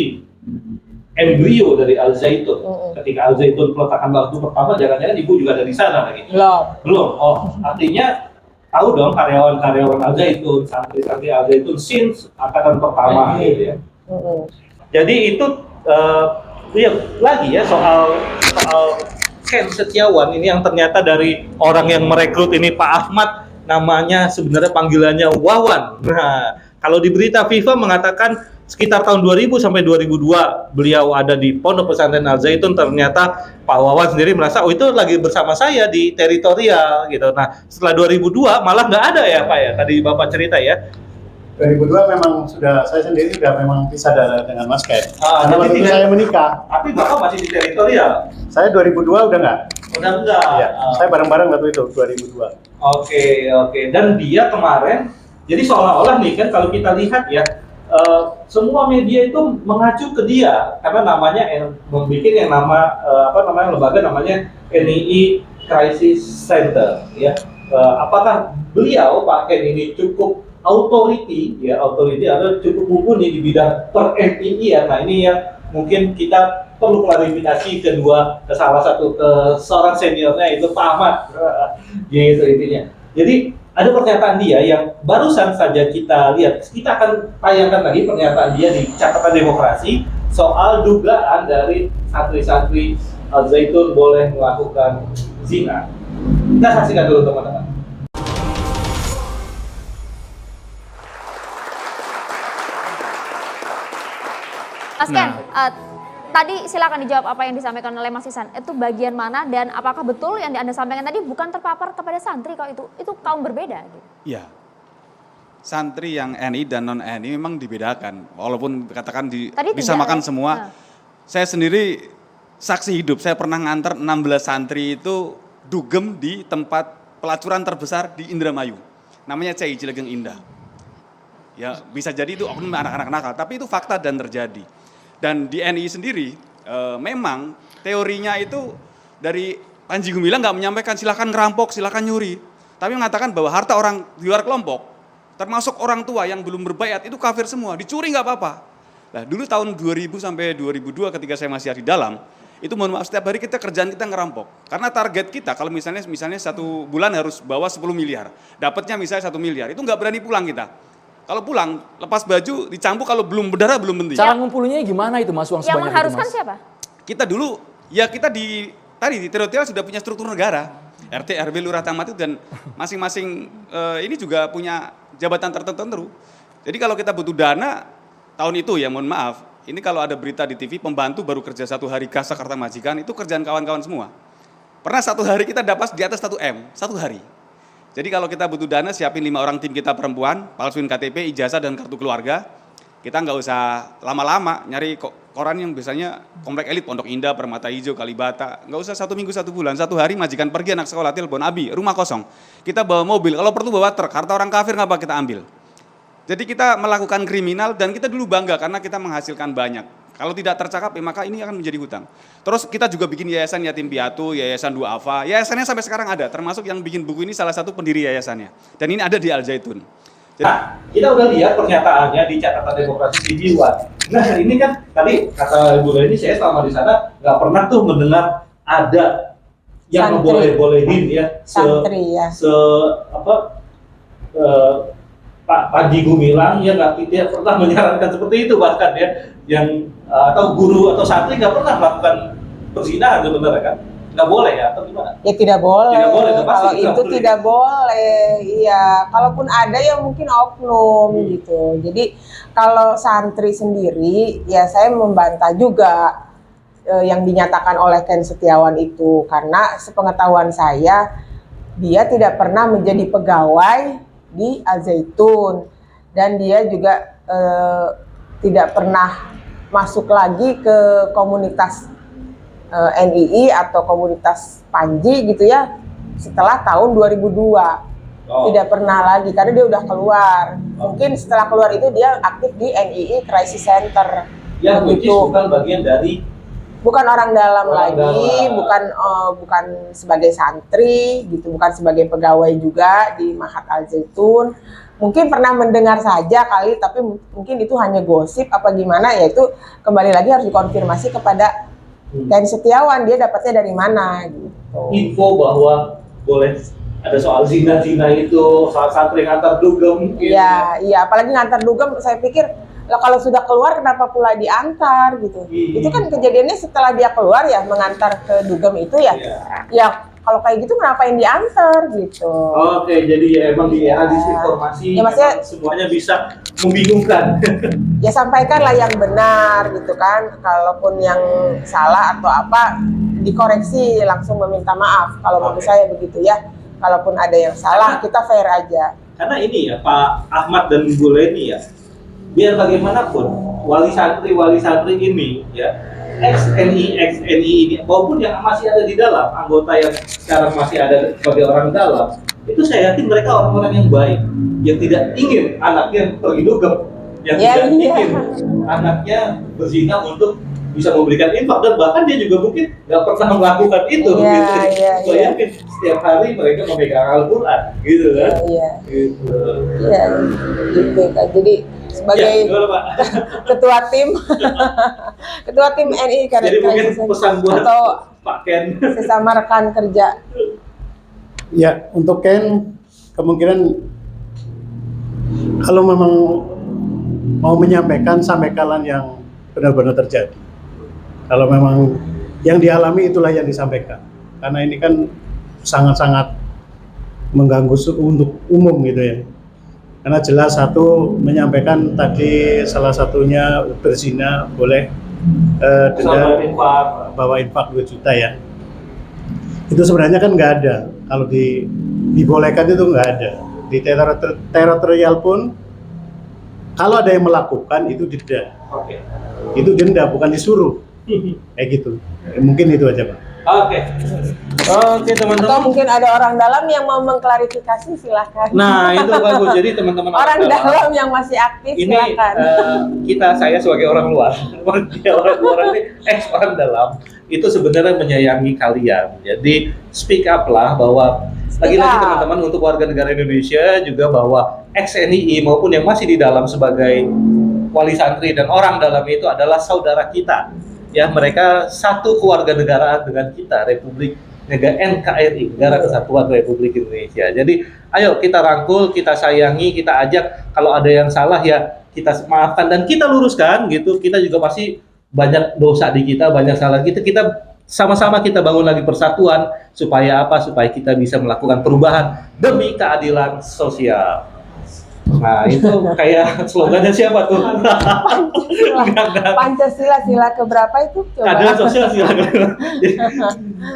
embrio dari Al Zaitun. Ketika Al Zaitun peletakan batu pertama, jangan-jangan ibu juga dari sana lagi. Belum. Belum. Oh, artinya tahu dong karyawan-karyawan Al Zaitun, santri-santri Al Zaitun since angkatan pertama gitu ya. Jadi itu ya lagi ya soal Ken Setiawan ini yang ternyata dari orang yang merekrut ini Pak Ahmad, namanya sebenarnya panggilannya Wawan. Nah, kalau di berita FIFA mengatakan sekitar tahun 2000 sampai 2002 beliau ada di Pondok Pesantren Al Zaitun, ternyata Pak Wawan sendiri merasa oh itu lagi bersama saya di teritorial gitu. Nah, setelah 2002 malah nggak ada ya Pak ya, tadi Bapak cerita ya. 2002 memang saya sendiri sudah memang pisah dengan Mas Ken. Ah, Karena jadi waktu itu tidak- saya menikah. Tapi Bapak masih di teritorial. Saya 2002 udah enggak. Udah enggak. Iya, saya bareng-bareng waktu itu 2002. Oke. Dan dia kemarin, jadi seolah-olah nih kan kalau kita lihat ya, semua media itu mengacu ke dia karena namanya membuat yang lembaga namanya NII Crisis Center ya. Apakah beliau Pak Ken ini cukup authority atau cukup mumpuni di bidang per NII ya. Nah ini yang mungkin kita perlu klarifikasi ke salah satu seorang seniornya itu Pak Ahmad gitu intinya. Jadi ada pernyataan dia yang barusan saja kita lihat, kita akan tayangkan lagi pernyataan dia di catatan demokrasi soal dugaan dari santri-santri Al Zaitun boleh melakukan zina. Kita saksikan dulu teman-teman. Mas Ken, tadi silakan dijawab apa yang disampaikan oleh Mas Ihsan. Itu bagian mana dan apakah betul yang Anda sampaikan tadi bukan terpapar kepada santri kalau itu kaum berbeda? Gitu. Iya. Santri yang NI dan non NI memang dibedakan, walaupun katakan Tadi disamakan tidak, ya? semua. Nah. Saya sendiri saksi hidup, saya pernah nganter 16 santri itu dugem di tempat pelacuran terbesar di Indramayu. Namanya CI Cilegeng Indah. Ya bisa jadi itu oknum anak-anak nakal, tapi itu fakta dan terjadi. Dan di NI sendiri memang teorinya itu dari Panji Gumilang nggak menyampaikan silakan ngerampok, silakan nyuri, tapi mengatakan bahwa harta orang di luar kelompok, termasuk orang tua yang belum berbaiat itu kafir semua, dicuri nggak apa-apa. Nah dulu tahun 2000 sampai 2002 ketika saya masih di dalam, itu mohon maaf setiap hari kerjaan kita ngerampok. Karena target kita kalau misalnya satu bulan harus bawa 10 miliar, dapatnya misalnya 1 miliar, itu nggak berani pulang kita. Kalau pulang, lepas baju, dicambuk kalau belum berdarah belum penting. Cara ngumpulinnya gimana itu Mas, uang Yang sebanyak mengharuskan itu Mas? siapa? Kita dulu, ya kita di teritorial sudah punya struktur negara. RT, RW, Lurah, Camat itu dan masing-masing ini juga punya jabatan tertentu. Jadi kalau kita butuh dana, tahun itu ya mohon maaf, ini kalau ada berita di TV, pembantu baru kerja 1 hari kasa karta majikan, itu kerjaan kawan-kawan semua. Pernah 1 hari kita dapat di atas 1 M, 1 hari. Jadi kalau kita butuh dana, siapin 5 orang tim kita perempuan, palsuin KTP, ijazah, dan kartu keluarga. Kita nggak usah lama-lama nyari koran yang biasanya Komplek Elit, Pondok Indah, Permata Hijau, Kalibata. Nggak usah 1 minggu 1 bulan, 1 hari majikan pergi, anak sekolah telepon, Abi, rumah kosong. Kita bawa mobil, kalau perlu bawa truk, harta orang kafir nggak apa kita ambil. Jadi kita melakukan kriminal dan kita dulu bangga karena kita menghasilkan banyak. Kalau tidak tercakap, maka ini akan menjadi hutang. Terus kita juga bikin yayasan yatim piatu, yayasan duafa. Yayasannya sampai sekarang ada, termasuk yang bikin buku ini salah satu pendiri yayasannya. Dan ini ada di Al Zaitun. Nah, kita udah lihat pernyataannya di catatan demokrasi Sijiwan. Nah, ini kan tadi kata Ibu Leni, saya selama di sana nggak pernah tuh mendengar ada yang Santri. boleh-bolehin ya Santri, ya. Pak Panji Gumilang ya tidak pernah menyarankan seperti itu bahkan ya yang atau guru atau santri nggak pernah melakukan perzinahan sebenarnya kan. nggak boleh ya atau gimana? Ya tidak boleh. Tidak boleh, itu pasti Kalau tidak itu boleh. tidak boleh. Iya, kalaupun ada ya mungkin oknum gitu. Jadi kalau santri sendiri ya saya membantah juga yang dinyatakan oleh Ken Setiawan itu, karena sepengetahuan saya dia tidak pernah menjadi pegawai di Al Zaitun dan dia juga tidak pernah masuk lagi ke komunitas NII atau komunitas Panji gitu ya setelah tahun 2002. Tidak pernah lagi karena dia udah keluar. Mungkin setelah keluar itu dia aktif di NII Crisis Center. Yang which is bukan bagian dari, Bukan orang dalam Orang lagi, dalam. bukan sebagai santri gitu, bukan sebagai pegawai juga di Mahat Al Zaitun. Mungkin pernah mendengar saja kali, tapi mungkin itu hanya gosip apa gimana, ya itu kembali lagi harus dikonfirmasi kepada Ken Setiawan, dia dapatnya dari mana gitu. info bahwa boleh ada soal zina-zina itu, soal santri ngantar dugem gitu. Iya, apalagi ngantar dugem, saya pikir lah kalau sudah keluar kenapa pula diantar gitu. Itu kan kejadiannya setelah dia keluar ya, mengantar ke dugem itu ya. Iya. Ya kalau kayak gitu kenapa yang diantar gitu. Oke, jadi ya emang di era disinformasi Ya, maksudnya- emang semuanya bisa membingungkan. Ya sampaikanlah yang benar gitu kan. Kalaupun yang salah atau apa dikoreksi, langsung meminta maaf. Kalau menurut saya begitu ya. Kalaupun ada yang salah kita fair aja. Karena ini ya Pak Ahmad dan Bu Leni ya, biar bagaimanapun wali santri ini ya, ex-NI ini maupun yang masih ada di dalam, anggota yang sekarang masih ada sebagai orang dalam, itu saya yakin mereka orang-orang yang baik, yang tidak ingin anaknya pergi dugem, yang Ya, tidak iya. ingin anaknya berzina untuk bisa memberikan infak, dan bahkan dia juga mungkin nggak pernah melakukan itu. Iya, gitu. iya, Saya iya. yakin setiap hari mereka memegang Al-Quran, gitu kan? Iya. Gitu. Iya, gitu kan. Jadi sebagai Ya, gimana, Pak? ketua tim NI kan, Jadi mungkin pesan buat atau Pak Ken. sesama rekan kerja. Ya, untuk Ken kemungkinan kalau memang mau menyampaikan, sampaikanlah yang benar-benar terjadi. Kalau memang yang dialami itulah yang disampaikan. Karena ini kan sangat-sangat mengganggu untuk umum gitu ya. Karena jelas satu menyampaikan tadi salah satunya berzina boleh denda bawa infak 2 juta ya. Itu sebenarnya kan nggak ada. Kalau dibolehkan itu nggak ada. Di teritorial pun kalau ada yang melakukan itu denda. Oke. Itu denda, bukan disuruh. Kayak gitu. Mungkin itu aja, Pak. Oke. Oke, Atau teman-teman. mungkin ada orang dalam yang mau mengklarifikasi, silakan. Nah, itu bagus. Jadi teman-teman Orang dalam yang masih aktif, ini silakan. saya sebagai orang luar, dia orang ini orang dalam itu sebenarnya menyayangi kalian. Jadi speak up lah bahwa lagi-lagi up. teman-teman untuk warga negara Indonesia juga bahwa ex-NII maupun yang masih di dalam sebagai wali santri dan orang dalam itu adalah saudara kita. Ya, mereka satu keluarga negaraan dengan kita, Republik Negara NKRI, Negara Kesatuan Republik Indonesia. Jadi, ayo kita rangkul, kita sayangi, kita ajak. Kalau ada yang salah ya kita maafkan dan kita luruskan gitu. Kita juga masih banyak dosa di kita, banyak salah kita. Kita sama-sama kita bangun lagi persatuan supaya apa? Supaya kita bisa melakukan perubahan demi keadilan sosial. Nah, itu kayak slogannya siapa tuh? Pancasila, sila keberapa itu? Keadilan sosial silakan. Jadi,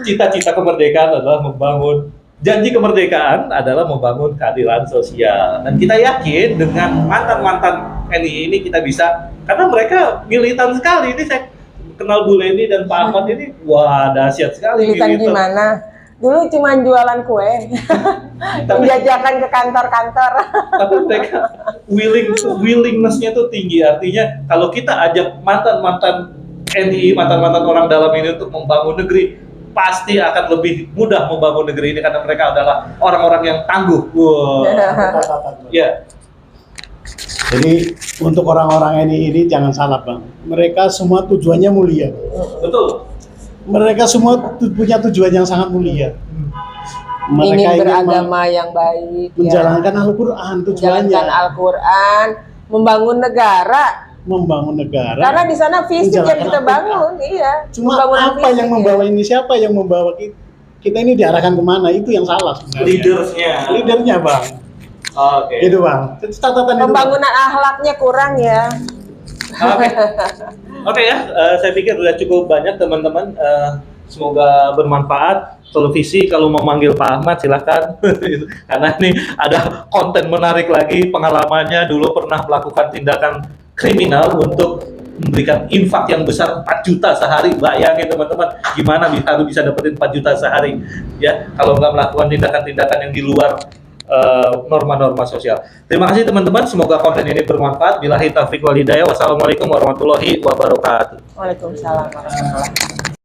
cita-cita kemerdekaan adalah membangun, janji kemerdekaan adalah membangun keadilan sosial. Dan kita yakin dengan mantan-mantan NII ini kita bisa, karena mereka militan sekali. Ini saya kenal Bu Leni dan Pak Ahmad ini, wah dahsyat sekali. Militan gimana? Dulu cuma jualan kue, menjajakan ke kantor-kantor. Tapi mereka willingness-nya tuh tinggi. Artinya kalau kita ajak mantan-mantan NII, mantan-mantan orang dalam ini untuk membangun negeri, pasti akan lebih mudah membangun negeri ini karena mereka adalah orang-orang yang tangguh. Wow. Ya, Jadi untuk orang-orang ini jangan salah, Bang. Mereka semua tujuannya mulia. betul. Mereka semua punya tujuan yang sangat mulia. Ingin beragama yang baik, menjalankan Al-Quran tujuannya. menjalankan Al-Quran, membangun negara. membangun negara. Karena di sana fisik yang menjalankan kita apa? bangun, iya. Cuma Pembangunan apa fisik, yang ya. membawa ini, siapa yang membawa kita ini diarahkan kemana, itu yang salah sebenarnya. Leadernya bang, Oke. gitu bang. Itu catatan itu. Pembangunan akhlaknya kurang ya. Oke. Oke ya, saya pikir sudah cukup banyak teman-teman. Semoga bermanfaat. Televisi kalau mau manggil Pak Ahmad silahkan. Karena ini ada konten menarik lagi pengalamannya dulu pernah melakukan tindakan kriminal untuk memberikan infak yang besar 4 juta sehari. Bayangin teman-teman, gimana bisa dapetin 4 juta sehari ya kalau nggak melakukan tindakan-tindakan yang di luar norma-norma sosial. Terima kasih teman-teman, semoga konten ini bermanfaat. Billahi taufiq wal hidayah. Wassalamualaikum warahmatullahi wabarakatuh. Waalaikumsalam warahmatullahi wabarakatuh.